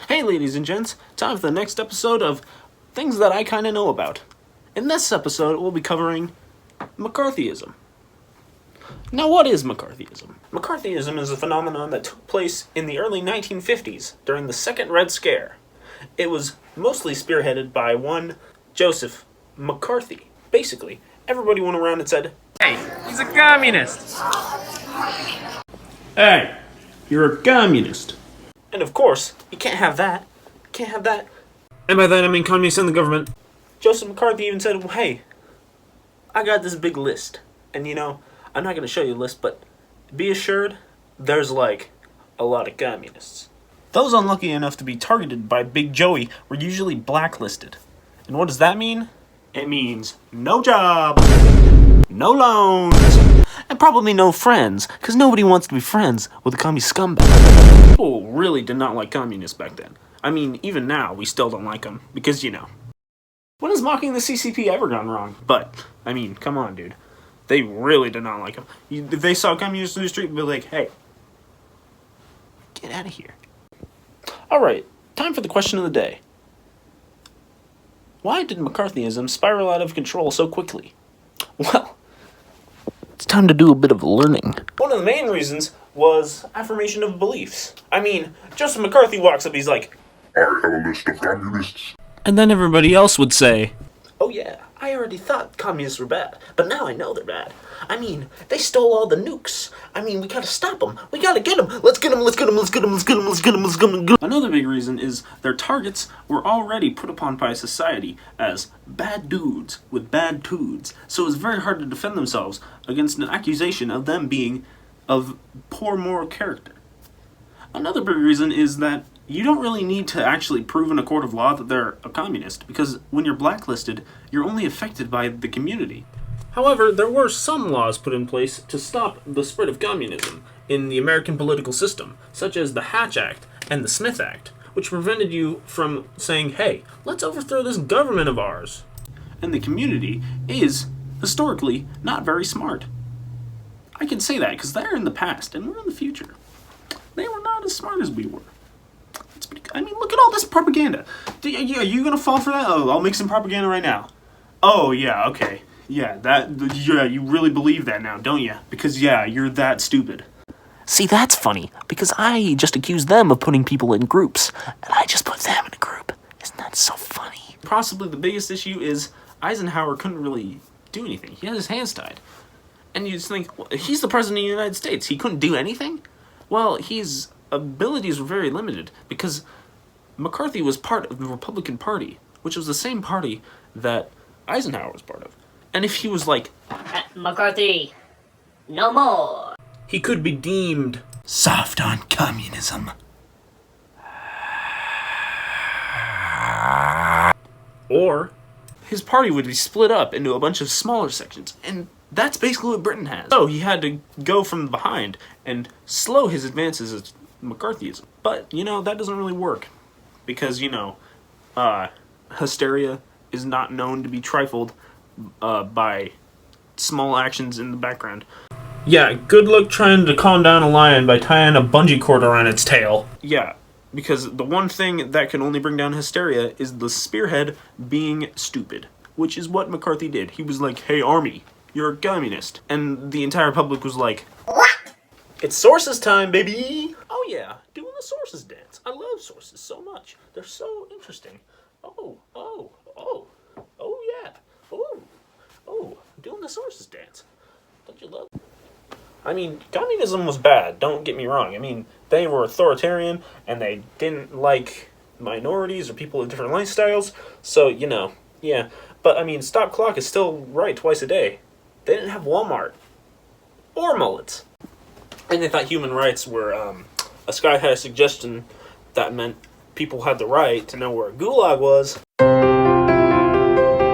Hey ladies and gents, time for the next episode of Things That I Kinda Know About. In this episode, we'll be covering McCarthyism. Now what is McCarthyism? McCarthyism is a phenomenon that took place in the early 1950s during the Second Red Scare. It was mostly spearheaded by one Joseph McCarthy. Basically, everybody went around and said, "Hey, he's a communist!" "Hey, you're a communist." And of course, you can't have that. Can't have that. And by that I mean communists in the government. Joseph McCarthy even said, well, hey, I got this big list. And I'm not going to show you the list, but be assured, there's like a lot of communists. Those unlucky enough to be targeted by Big Joey were usually blacklisted. And what does that mean? It means no job, no loans, and probably no friends, because nobody wants to be friends with a communist scumbag. People really did not like communists back then. I mean, even now, we still don't like them, because, when has mocking the CCP ever gone wrong? But, I mean, come on, dude. They really did not like them. If they saw communists in the street, they'd be like, hey, get out of here. Alright, time for the question of the day. Why did McCarthyism spiral out of control so quickly? Well, it's time to do a bit of learning. One of the main reasons was affirmation of beliefs. I mean, Joseph McCarthy walks up, he's like, I have a list of communists. And then everybody else would say, oh yeah, I already thought communists were bad, but now I know they're bad. I mean, they stole all the nukes. I mean, we gotta stop them. We gotta get them. Let's get them, let's get them, let's get them, let's get them, let's get them, let's get them. Another big reason is their targets were already put upon by society as bad dudes with bad tudes, so it was very hard to defend themselves against an accusation of them being of poor moral character. Another big reason is that you don't really need to actually prove in a court of law that they're a communist, because when you're blacklisted, you're only affected by the community. However, there were some laws put in place to stop the spread of communism in the American political system, such as the Hatch Act and the Smith Act, which prevented you from saying, hey, let's overthrow this government of ours. And the community is, historically, not very smart. I can say that because they're in the past and we're in the future. They were not as smart as we were. I mean, look at all this propaganda. Are you gonna fall for that? Oh, I'll make some propaganda right now. Oh, yeah, okay. Yeah, you really believe that now, don't you? Because, yeah, you're that stupid. See, that's funny, because I just accused them of putting people in groups, and I just put them in a group. Isn't that so funny? Possibly the biggest issue is Eisenhower couldn't really do anything. He had his hands tied. And you just think, well, he's the president of the United States. He couldn't do anything? Well, his abilities were very limited, because McCarthy was part of the Republican Party, which was the same party that Eisenhower was part of. And if he was like, McCarthy, no more, he could be deemed soft on communism. Or his party would be split up into a bunch of smaller sections, and that's basically what Britain has. So he had to go from behind and slow his advances as McCarthyism. But, that doesn't really work. Because, hysteria is not known to be trifled by small actions in the background. Yeah, good luck trying to calm down a lion by tying a bungee cord around its tail. Yeah, because the one thing that can only bring down hysteria is the spearhead being stupid, which is what McCarthy did. He was like, hey, army, you're a communist. And the entire public was like, what? It's sources time, baby! Oh yeah, doing the sources dance. I love sources so much. They're so interesting. Oh yeah. Doing the sources dance. Don't you love it? I mean, communism was bad, don't get me wrong. I mean, they were authoritarian, and they didn't like minorities or people with different lifestyles, so, yeah. But, I mean, stop clock is still right twice a day. They didn't have Walmart. Or mullets. And they thought human rights were, a guy had a suggestion that meant people had the right to know where a gulag was.